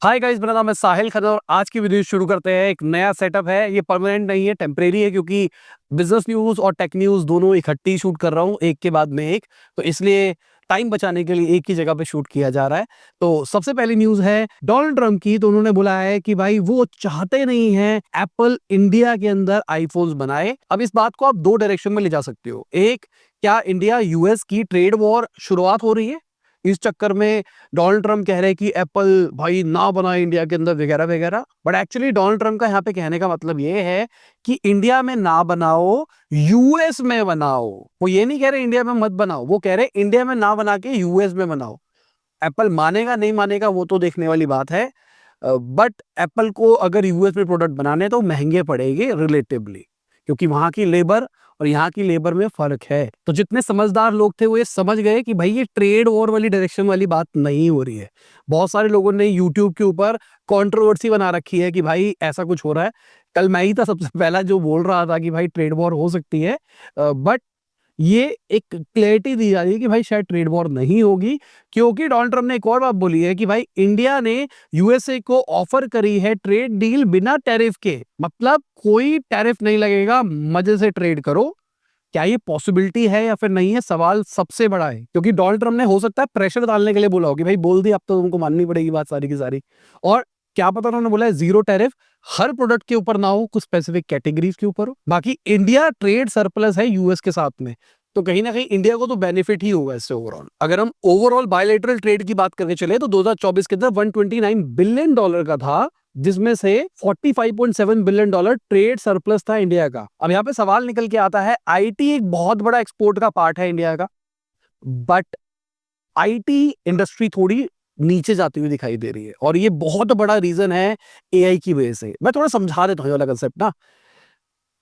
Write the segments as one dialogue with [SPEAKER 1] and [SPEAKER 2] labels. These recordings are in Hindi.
[SPEAKER 1] हाय गाइस, मेरा नाम है साहिल खन्ना और आज की वीडियो शुरू करते हैं। एक नया सेटअप है, ये परमानेंट नहीं है, टेम्परेरी है, क्योंकि बिजनेस न्यूज़ और टेक न्यूज़ दोनों इकट्ठी शूट कर रहा हूँ एक के बाद में एक। तो इसलिए टाइम बचाने के लिए एक ही जगह पे शूट किया जा रहा है। तो सबसे पहली न्यूज़ है डोनाल्ड ट्रंप की। तो उन्होंने बोला है कि भाई वो चाहते नहीं है एप्पल इंडिया के अंदर आईफोन्स बनाए। अब इस बात को आप दो डायरेक्शन में ले जा सकते हो। एक, क्या इंडिया यूएस की ट्रेड वॉर शुरुआत हो रही है? इस चक्कर में डोनाल्ड ट्रंप कह रहे हैं कि एप्पल भाई ना बनाए इंडिया के अंदर वगैरह वगैरह। बट एक्चुअली डोनाल्ड ट्रंप का यहाँ पे कहने का मतलब ये है कि इंडिया में ना बनाओ, यूएस में बनाओ। वो ये नहीं कह रहे इंडिया में मत बनाओ, वो कह रहे इंडिया में ना बना के यूएस में बनाओ। एप्पल मानेगा नहीं मानेगा वो तो देखने वाली बात है। बट एप्पल को अगर यूएस में प्रोडक्ट बनाने तो महंगे पड़ेंगे रिलेटिवली, क्योंकि वहां की लेबर और यहाँ की लेबर में फर्क है। तो जितने समझदार लोग थे वो ये समझ गए कि भाई ये ट्रेड वॉर वाली डायरेक्शन वाली बात नहीं हो रही है। बहुत सारे लोगों ने यूट्यूब के ऊपर कंट्रोवर्सी बना रखी है कि भाई ऐसा कुछ हो रहा है। कल मैं ही था सबसे पहला जो बोल रहा था कि भाई ट्रेड वॉर हो सकती है। बट ये एक क्लैरिटी दी जा रही है कि भाई शायद ट्रेड वॉर नहीं होगी, क्योंकि डोनाल्ड ट्रंप ने एक और बात बोली है कि भाई इंडिया ने यूएसए को ऑफर करी है ट्रेड डील बिना टैरिफ के। मतलब कोई टैरिफ नहीं लगेगा, मजे से ट्रेड करो। क्या ये पॉसिबिलिटी है या फिर नहीं है, सवाल सबसे बड़ा है। क्योंकि डोनाल्ड ट्रंप ने हो सकता है प्रेशर डालने के लिए बोला हो कि भाई बोल दी अब तो तुमको माननी पड़ेगी बात सारी की सारी। और क्या पता उन्होंने बोला है जीरो टैरिफ, हर प्रोडक्ट के ऊपर ना हो, कुछ स्पेसिफिक कैटेगरीज के ऊपर हो। बाकी इंडिया ट्रेड सरप्लस है यूएस के साथ में, तो कहीं ना कहीं इंडिया को तो बेनिफिट ही होगा इससे ओवरऑल। अगर हम ओवरऑल बायलैटरल ट्रेड की बात करके चले तो 2024 के अंदर $129 बिलियन का था, जिसमें से $45.7 बिलियन ट्रेड सरप्लस था इंडिया का। अब यहाँ पे सवाल निकल के आता है, आईटी एक बहुत बड़ा एक्सपोर्ट का पार्ट है इंडिया का, बट आईटी इंडस्ट्री थोड़ी नीचे जाती हुई दिखाई दे रही है और ये बहुत बड़ा रीजन है एआई की वजह से। मैं थोड़ा समझा देता हूँ वाला कंसेप्ट ना।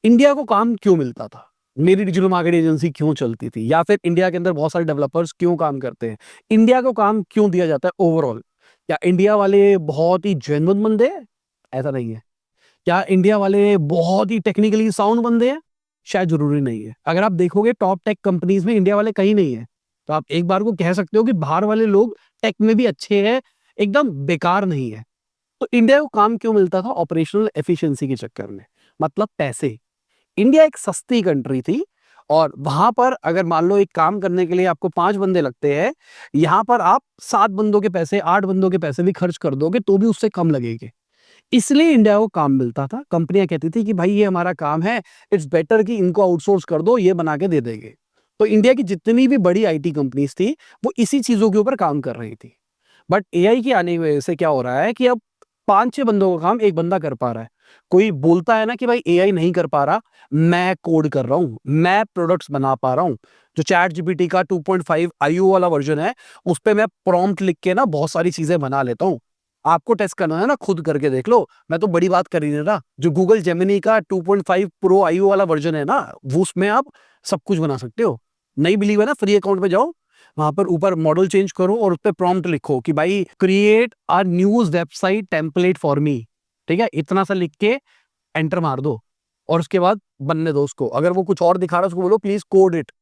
[SPEAKER 1] इंडिया को काम क्यों मिलता था, मेरी डिजिटल मार्केटिंग एजेंसी क्यों चलती थी, या फिर इंडिया के अंदर बहुत सारे डेवलपर्स क्यों काम करते हैं, इंडिया को काम क्यों दिया जाता है ओवरऑल? क्या इंडिया वाले बहुत ही जेन्युइन बंदे हैं? ऐसा नहीं है। क्या इंडिया वाले बहुत ही टेक्निकली साउंड बंदे हैं? शायद जरूरी नहीं है। अगर आप देखोगे टॉप टेक कंपनीज में इंडिया वाले कहीं नहीं है, तो आप एक बार को कह सकते हो कि बाहर वाले लोग टेक में भी अच्छे हैं, एकदम बेकार नहीं है। तो इंडिया को काम क्यों मिलता था? ऑपरेशनल एफिशिएंसी के चक्कर में, मतलब पैसे। इंडिया एक सस्ती कंट्री थी और वहां पर अगर मान लो एक काम करने के लिए आपको 5 बंदे लगते हैं, यहाँ पर आप 7 बंदों के पैसे, 8 बंदों के पैसे भी खर्च कर दोगे तो भी उससे कम लगेंगे। इसलिए इंडिया को काम मिलता था। कंपनियां कहती थी कि भाई ये हमारा काम है, इट्स बेटर कि इनको आउटसोर्स कर दो, ये बना के दे देंगे। तो इंडिया की जितनी भी बड़ी आईटी कंपनीज थी वो इसी चीजों के ऊपर काम कर रही थी। बट एआई की आने की वजह से क्या हो रहा है कि अब 5-6 बंदों का काम एक बंदा कर पा रहा है। कोई बोलता है ना कि भाई एआई नहीं कर पा रहा, मैं कोड कर रहा हूं, मैं प्रोडक्ट्स बना पा रहा हूं। जो चैट जीपीटी का 2.5 आईओ वाला वर्जन है, उस पे मैं प्रॉम्प्ट लिख के ना बहुत सारी चीजें बना लेता हूं। आपको टेस्ट करना है ना, खुद करके देख लो। मैं तो बड़ी बात कर ही नहीं रहा। जो गूगल जेमिनी का 2.5 प्रो आईओ वाला वर्जन है ना, वो उसमें आप सब कुछ बना सकते हो। नहीं बिलीव है ना, फ्री अकाउंट में जाओ, वहां पर ऊपर मॉडल चेंज करो और उस पर प्रॉम्प्ट लिखो कि भाई create a news website template for me. ठीक है, इतना सा लिख के एंटर मार दो और उसके बाद बनने दो उसको। अगर वो कुछ और दिखा रहा है उसको बोलो प्लीज कोड इट,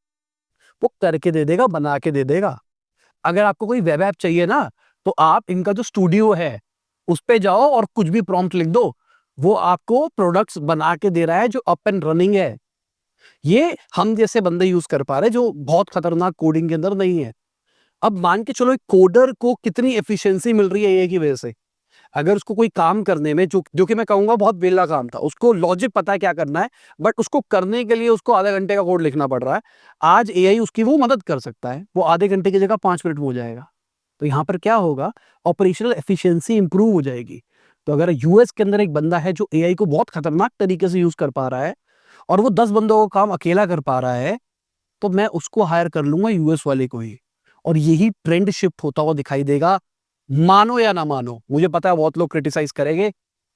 [SPEAKER 1] वो करके दे देगा, बना के दे देगा। अगर आपको कोई वेब ऐप चाहिए ना, तो आप इनका जो स्टूडियो है उस पे जाओ और कुछ भी प्रॉम्प्ट लिख दो, वो आपको प्रोडक्ट्स बना के दे रहा है जो अप एंड रनिंग है। ये हम जैसे बंदे यूज कर पा रहे हैं जो बहुत खतरनाक कोडिंग के अंदर नहीं है। अब मान के चलो एक कोडर को कितनी एफिशिएंसी मिल रही है ये की वजह से। अगर उसको कोई काम करने में जो जो कि मैं कहूंगा बहुत बेला काम था, उसको लॉजिक पता है क्या करना है, बट उसको करने के लिए उसको आधा घंटे का कोड लिखना पड़ रहा है। आज एआई उसकी वो मदद कर सकता है, वो आधे घंटे की जगह 5 मिनट में हो जाएगा। तो यहाँ पर क्या होगा, ऑपरेशनल एफिशिएंसी इंप्रूव हो जाएगी। तो अगर यूएस के अंदर एक बंदा है जो एआई को बहुत खतरनाक तरीके से यूज कर पा रहा है और वो 10 बंदों का काम अकेला कर पा रहा है, तो मैं उसको हायर कर लूंगा, यूएस वाले को ही। और यही ट्रेंड शिफ्ट होता हुआ दिखाई देगा, मानो या ना मानो। मुझे पता है बहुत लोग क्रिटिसाइज करेंगे,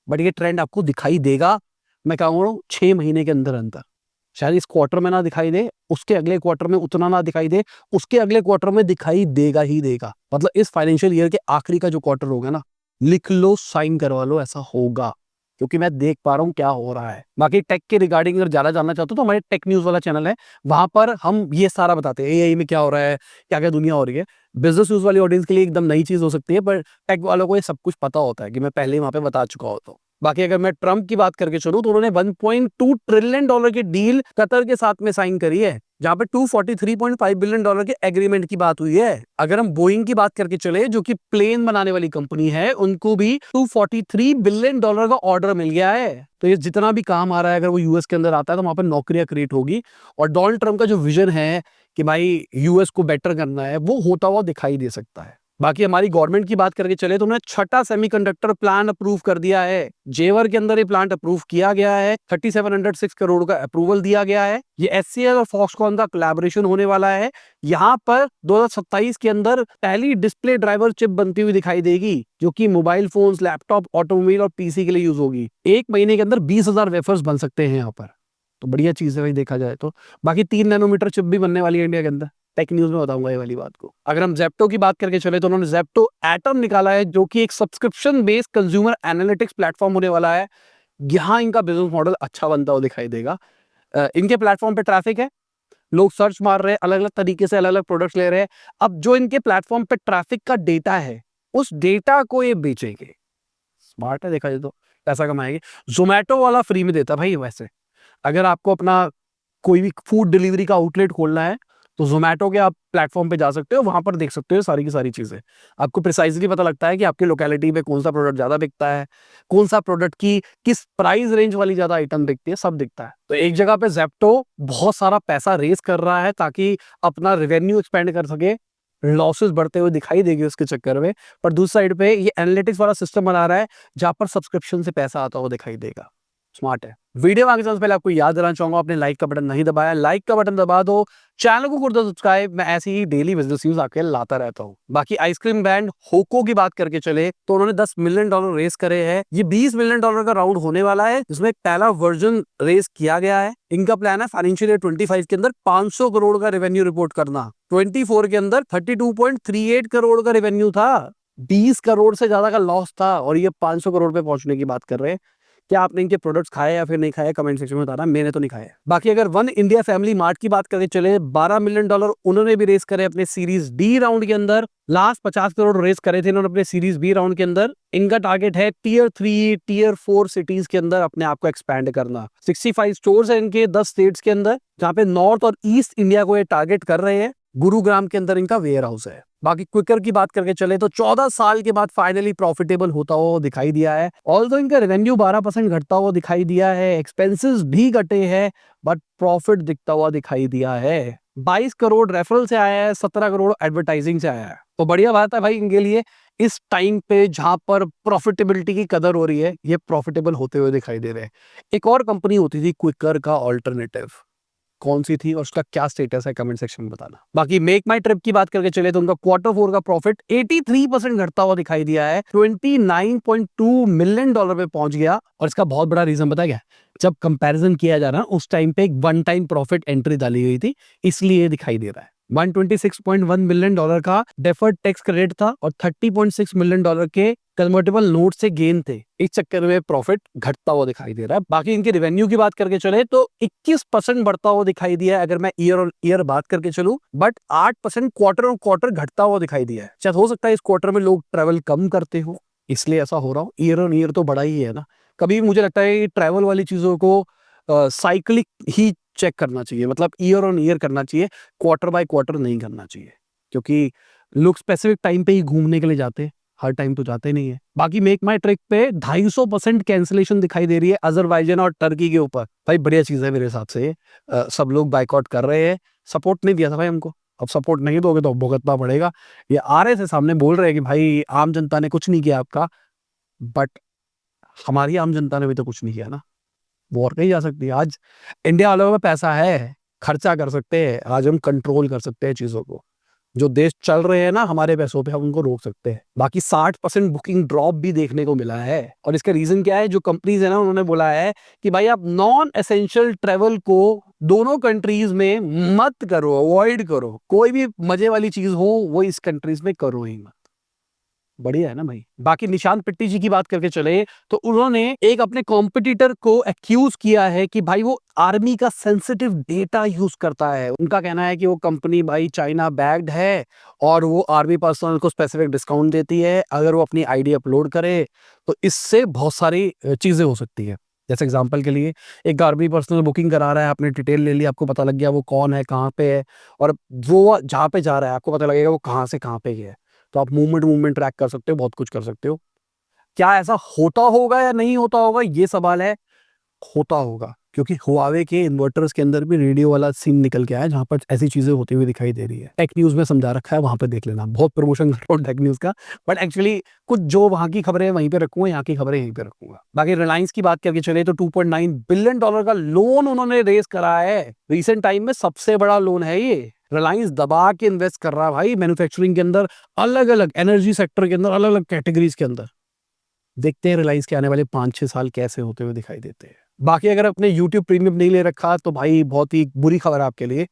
[SPEAKER 1] बट ये ट्रेंड आपको दिखाई देगा। मैं कहूँगा 6 महीने के अंदर अंदर, शायद इस क्वार्टर में ना दिखाई दे, उसके अगले क्वार्टर में उतना ना दिखाई दे, उसके अगले क्वार्टर में दिखाई देगा ही देगा। मतलब इस फाइनेंशियल ईयर के आखिरी का जो क्वार्टर होगा ना, लिख लो, साइन करवा लो, ऐसा होगा। क्योंकि मैं देख पा रहा हूँ क्या हो रहा है। बाकी टेक के रिगार्डिंग अगर ज़्यादा जानना चाहते हो तो हमारे टेक न्यूज़ वाला चैनल है, वहाँ पर हम ये सारा बताते हैं, एआई में क्या हो रहा है, क्या-क्या दुनिया हो रही है। बिज़नेस न्यूज़ वाली ऑडियंस के लिए एकदम नई चीज़ हो सकती है, पर टेक वालों को ये सब कुछ पता होता है कि मैं पहले ही वहाँ पे बता चुका होता हूँ। बाकी अगर मैं ट्रम्प की बात करके चलूँ तो उन्होंने $1.2 ट्रिलियन की डील कतर के साथ में साइन करी है, जहाँ पे $243.5 बिलियन के एग्रीमेंट की बात हुई है। अगर हम बोइंग की बात करके चले, जो कि प्लेन बनाने वाली कंपनी है, उनको भी $243 बिलियन का ऑर्डर मिल गया है। तो ये जितना भी काम आ रहा है, अगर वो यूएस के अंदर आता है तो वहां पर नौकरियां क्रिएट होगी। और डोनाल्ड ट्रम्प का जो विजन है कि भाई यूएस को बेटर करना है, वो होता हुआ दिखाई दे सकता है। बाकी हमारी गवर्नमेंट की बात करके चले तो उन्होंने छठा सेमीकंडक्टर प्लान अप्रूव कर दिया है। जेवर के अंदर ये प्लांट अप्रूव किया गया है, 3706 करोड़ का अप्रूवल दिया गया है। ये एचसीएल और फॉक्सकॉन का कोलैबोरेशन होने वाला है। यहाँ पर 2027 के अंदर पहली डिस्प्ले ड्राइवर चिप बनती हुई दिखाई देगी, जो कि मोबाइल फोन्स, लैपटॉप, ऑटोमोबाइल और पीसी के लिए यूज होगी। एक महीने के अंदर 20,000 वेफर्स बन सकते हैं यहाँ पर, तो बढ़िया चीज है भाई देखा जाए तो। बाकी 3 नैनोमीटर चिप भी बनने वाली है इंडिया के अंदर, टेक न्यूज में बताऊंगा ये वाली बात को। अगर हम जेप्टो की बात करके चले तो उन्होंने जेप्टो एटम निकाला है, जो कि एक subscription based consumer analytics platform होने वाला है। यहाँ इनका बिजनेस मॉडल अच्छा बनता हुआ दिखाई देगा। इनके प्लेटफॉर्म पे ट्रैफिक है, लोग सर्च मार रहे हैं, अलग अलग तरीके से अलग अलग प्रोडक्ट्स ले रहे हैं। अब जो इनके प्लेटफॉर्म पे ट्रैफिक का डेटा है, उस डेटा को ये बेचेंगे। स्मार्ट है देखा जाए तो, पैसा कमाएंगे। जोमेटो वाला फ्री में देता भाई। वैसे अगर आपको अपना कोई भी फूड डिलीवरी का आउटलेट खोलना है तो जोमेटो के आप प्लेटफॉर्म पे जा सकते हो, वहां पर देख सकते हो सारी की सारी चीजें। आपको प्रिसाइजली पता लगता है कि आपकी लोकेलिटी पे कौन सा प्रोडक्ट ज्यादा बिकता है, कौन सा प्रोडक्ट की किस प्राइस रेंज वाली ज्यादा आइटम बिकती है, सब दिखता है। तो एक जगह पे जेप्टो बहुत सारा पैसा रेज कर रहा है ताकि अपना रेवेन्यू एक्सपेंड कर सके। लॉसेस बढ़ते हुए दिखाई देगी उसके चक्कर में, पर दूसरी साइड पे ये एनालिटिक्स वाला सिस्टम बना रहा है जहां पर सब्सक्रिप्शन से पैसा आता हुआ दिखाई देगा। स्मार्ट है। वीडियो आगे चलने से पहले आपको याद दिलाना चाहूंगा, आपने लाइक का बटन नहीं दबाया, लाइक का बटन दबा दो, चैनल को कर दो सब्सक्राइब। मैं ऐसी ही डेली बिजनेस न्यूज आके लाता रहता हूँ। बाकी आइसक्रीम ब्रांड होको की बात करके चले तो उन्होंने $10 मिलियन रेस करे हैं। ये $20 मिलियन का राउंड होने वाला है, जिसमें पहला वर्जन रेस किया गया है। इनका प्लान है फाइनेंशियल ईयर 25 के अंदर 500 करोड़ का रेवेन्यू रिपोर्ट करना। 24 के अंदर 32.38 करोड़ का रेवेन्यू था, 20 करोड़ से ज्यादा का लॉस था, और ये 500 करोड़ पे पहुंचने की बात कर रहे हैं। क्या आपने इनके प्रोडक्ट्स खाए या फिर नहीं खाए, कमेंट सेक्शन में बताना। मैंने तो नहीं खाया। बाकी अगर वन इंडिया फैमिली मार्ट की बात करके चले, $12 मिलियन उन्होंने भी रेस करे अपने सीरीज डी राउंड के अंदर। लास्ट 50 करोड़ रेस करे थे इन्होंने अपने सीरीज बी राउंड के अंदर। इनका टारगेट है टियर 3, टियर 4 सिटीज के अंदर अपने आप को एक्सपैंड करना। 65 स्टोर्स है इनके 10 स्टेट्स के अंदर, जहाँ पे नॉर्थ और ईस्ट इंडिया को ये टारगेट कर रहे हैं। गुरुग्राम के अंदर इनका वेयर हाउस है। बाकी क्विकर की बात करके चले तो 14 साल के बाद फाइनली प्रॉफिटेबल होता हुआ दिखाई दिया है। ऑल्दो इनका रेवेन्यू 12% घटता हुआ दिखाई दिया है, एक्सपेंसेस भी घटे हैं, बट प्रॉफिट दिखता हुआ दिखाई दिया है। 22 करोड़ रेफरल से आया है, 17 करोड़ एडवर्टाइजिंग से आया है। तो बढ़िया बात है भाई इनके लिए, इस टाइम पे जहां पर प्रॉफिटेबिलिटी की कदर हो रही है, ये प्रॉफिटेबल होते हुए दिखाई दे रहे हैं। एक और कंपनी होती थी क्विकर का ऑल्टरनेटिव, कौन सी थी और उसका क्या स्टेटस है, कमेंट सेक्शन में बताना। बाकी मेक माई ट्रिप की बात करके चले तो उनका Q4 का प्रॉफिट 83% घटता हुआ दिखाई दिया है, $29.2 मिलियन पे पहुंच गया। और इसका बहुत बड़ा रीजन पता है क्या? जब कंपैरिजन किया जा रहा है उस टाइम पे एक वन टाइम प्रॉफिट एंट्री डाली गई थी, इसलिए दिखाई दे रहा है। $126.1 मिलियन का डेफर्ड टैक्स क्रेडिट था और $30.6 मिलियन के कन्वर्टेबल नोट से गेन थे। इस चक्कर में प्रॉफिट घटता हुआ दिखाई दे रहा है। बाकी इनके रेवेन्यू की बात करके चले तो 21% बढ़ता हुआ दिखाई दिया है अगर मैं ईयर ऑन ईयर बात करके चलूं, बट 8% क्वार्टर ऑन क्वार्टर घटता हुआ दिखाई दिया है। शायद हो सकता है इस क्वार्टर में लोग ट्रेवल कम करते हो, इसलिए ऐसा हो रहा हो। ईयर ऑन ईयर तो बड़ा ही है ना। कभी मुझे लगता है ट्रैवल वाली चीजों को साइक्लिक ही चेक करना चाहिए, मतलब ईयर ऑन ईयर करना चाहिए, क्वार्टर बाय क्वार्टर नहीं करना चाहिए, क्योंकि लोग स्पेसिफिक टाइम पे ही घूमने के लिए जाते हैं, हर टाइम तो जाते नहीं है। बाकी मेक माई ट्रिप पे 250% कैंसिलेशन दिखाई दे रही है अजरबैजान और टर्की के ऊपर। भाई बढ़िया चीज है मेरे हिसाब से। सब लोग बाइकआउट कर रहे हैं, सपोर्ट नहीं दिया था भाई हमको, अब सपोर्ट नहीं दोगे तो भुगतना पड़ेगा। ये आ रहे थे सामने बोल रहे हैं कि भाई आम जनता ने कुछ नहीं किया आपका, बट हमारी आम जनता ने भी तो कुछ नहीं किया ना। वॉर कही जा सकती है। आज इंडिया वालों में पैसा है, खर्चा कर सकते हैं, आज हम कंट्रोल कर सकते हैं चीजों को। जो देश चल रहे हैं ना हमारे पैसों पे, हम उनको रोक सकते हैं। बाकी 60% बुकिंग ड्रॉप भी देखने को मिला है, और इसका रीजन क्या है? जो कंपनीज है ना उन्होंने बोला है कि भाई आप नॉन एसेंशियल ट्रेवल को दोनों कंट्रीज में मत करो, अवॉइड करो। कोई भी मजे वाली चीज हो वो इस कंट्रीज में करो ही मत। बढ़िया है ना भाई। बाकी निशांत पिट्टी जी की बात करके चले तो उन्होंने एक अपने कॉम्पिटिटर को एक्यूज किया है कि भाई वो आर्मी का सेंसिटिव डेटा यूज करता है। उनका कहना है कि वो कंपनी भाई चाइना बैक्ड है और वो आर्मी पर्सनल को स्पेसिफिक डिस्काउंट देती है अगर वो अपनी आईडी अपलोड करे। तो इससे बहुत सारी चीजें हो सकती है। जैसे एग्जांपल के लिए एक आर्मी पर्सनल बुकिंग करा रहा है, आपने डिटेल ले ली, आपको पता लग गया वो कौन है, कहाँ पे है, और वो जहाँ पे जा रहा है आपको पता लगेगा वो कहाँ से कहाँ पे गया है। तो आप मूवमेंट ट्रैक कर सकते हो, बहुत कुछ कर सकते हो। क्या ऐसा होता होगा या नहीं होता होगा ये सवाल है। होता होगा, क्योंकि हुआवे के इन्वर्टर्स के अंदर भी रेडियो वाला सीन निकल के आया है, जहाँ पर ऐसी चीजें होती हुई दिखाई दे रही है। टेक न्यूज में समझा रखा है, वहां पे देख लेना। बहुत प्रमोशन कर रहा हूँ टेक न्यूज का, बट एक्चुअली कुछ जो वहां की खबरें वहीं पे रखूंगा, यहाँ की खबरें यहीं पे रखूंगा। बाकी रिलायंस की बात करके चले तो $2.9 बिलियन का लोन उन्होंने रेज करा है। रिसेंट टाइम में सबसे बड़ा लोन है ये। रिलायंस दबा के इन्वेस्ट कर रहा है भाई मैन्युफैक्चरिंग के अंदर, अलग अलग एनर्जी सेक्टर के अंदर, अलग अलग कैटेगरीज के अंदर। देखते हैं रिलायंस के आने वाले 5-6 साल कैसे होते हुए दिखाई देते हैं। बाकी अगर अपने YouTube प्रीमियम नहीं ले रखा तो भाई बहुत ही बुरी खबर है आपके लिए।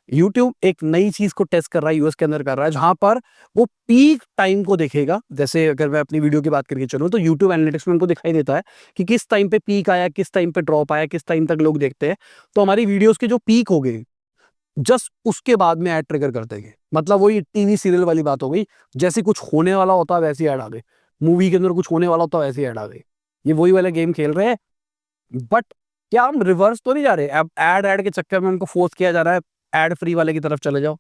[SPEAKER 1] YouTube एक नई चीज को टेस्ट कर रहा है, यूएस के अंदर कर रहा है, जहां पर वो पीक टाइम को देखेगा। जैसे अगर मैं अपनी वीडियो की बात करके चलूं तो YouTube एनालिटिक्स में उनको दिखाई देता है कि किस टाइम पे पीक आया, किस टाइम पे ड्रॉप आया, किस टाइम तक लोग देखते हैं। तो हमारी वीडियोस के जो पीक हो गए जस्ट उसके बाद में ऐड ट्रिगर कर देंगे। मतलब वही टीवी सीरियल वाली बात हो गई, जैसे कुछ होने वाला होता है वैसी ऐड आ गई। मूवी के अंदर कुछ होने वाला होता है वैसी ऐड आ गई। ये वही वाला गेम खेल रहे हैं, बट क्या हम रिवर्स तो नहीं जा रहे? अब ऐड ऐड के चक्कर में उनको फोर्स किया जा रहा है ऐड फ्री वाले की तरफ चले जाओ।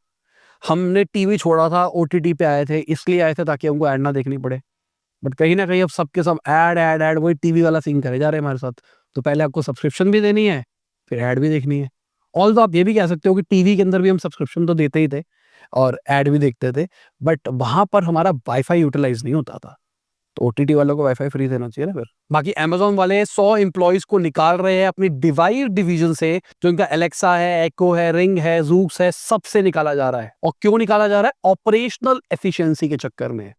[SPEAKER 1] हमने टीवी छोड़ा था, ओटीटी पे आए थे, इसलिए आए थे ताकि हमको ऐड ना देखनी पड़े। बट कहीं ना कहीं अब सबके सब ऐड ऐड ऐड वही टीवी वाला सीन करे जा रहे हैं हमारे साथ। तो पहले आपको सब्सक्रिप्शन भी देनी है, फिर ऐड भी देखनी है। ऑल तो आप ये भी कह सकते हो कि टीवी के अंदर भी हम सब्सक्रिप्शन तो देते ही थे और ऐड भी देखते थे, बट वहां पर हमारा वाईफाई यूटिलाइज नहीं होता था। तो ओटीटी वालों को वाईफाई फ्री देना चाहिए ना फिर। बाकी अमेज़न वाले 100 एम्प्लॉइज को निकाल रहे हैं अपनी डिवाइस डिवीजन से। जो इनका एलेक्सा है, एको है, रिंग है, जूक्स है, सबसे निकाला जा रहा है। और क्यों निकाला जा रहा है? ऑपरेशनल एफिशिएंसी के चक्कर में,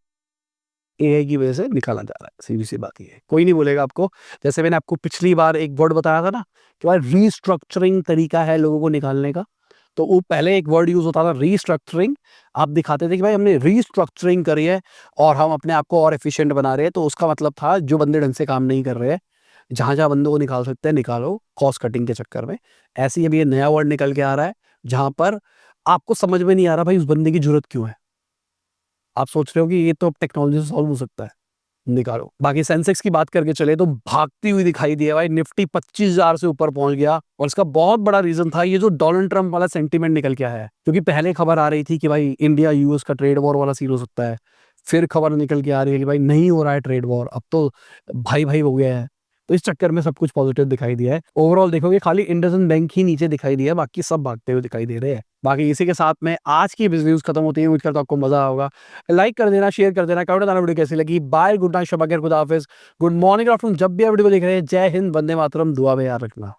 [SPEAKER 1] एआई की वजह से निकाला जा रहा है। सीधी सी बात ये है, कोई नहीं बोलेगा आपको। जैसे मैंने आपको पिछली बार एक वर्ड बताया था ना कि भाई रीस्ट्रक्चरिंग तरीका है लोगों को निकालने का। तो वो पहले एक वर्ड यूज होता था रीस्ट्रक्चरिंग। आप दिखाते थे कि भाई हमने रीस्ट्रक्चरिंग करी है और हम अपने आप को और एफिशिएंट बना रहे हैं। तो उसका मतलब था जो बंदे ढंग से काम नहीं कर रहे हैं, जहां जहां बंदों को निकाल सकते हैं निकालो, कॉस्ट कटिंग के चक्कर में। ऐसे ही अभी ये नया वर्ड निकल के आ रहा है जहां पर आपको समझ में नहीं आ रहा भाई उस बंदे की जरूरत क्यों है। आप सोच रहे हो कि ये तो टेक्नोलॉजी से सॉल्व हो सकता है, निकालो। बाकी सेंसेक्स की बात करके चले तो भागती हुई दिखाई दी है भाई। निफ्टी 25,000 से ऊपर पहुंच गया और इसका बहुत बड़ा रीजन था ये जो डोनाल्ड ट्रंप वाला सेंटीमेंट निकल के आया है। क्योंकि पहले खबर आ रही थी कि भाई इंडिया यूएस का ट्रेड वॉर वाला सीन हो सकता है। फिर खबर निकल के आ रही है कि भाई नहीं हो रहा है ट्रेड वॉर, अब तो भाई भाई हो गया है। तो इस चक्कर में सब कुछ पॉजिटिव दिखाई दिया है। ओवरऑल देखोगे खाली इंडसइंड बैंक ही नीचे दिखाई दिया है, बाकी सब भागते हुए दिखाई दे रहे हैं। बाकी इसी के साथ में आज की बिजनेस न्यूज खत्म होती है। उम्मीद करता हूं आपको मजा होगा। लाइक कर देना, शेयर कर देना, कमेंट बताना वीडियो कैसी लगी। बाय, गुड नाइट, शब, खुदा हाफिज, गुड मॉर्निंग, आफ्टरनून, जब भी आप वीडियो देख रहे हैं। जय हिंद, वंदे मातरम, दुआ में याद रखना।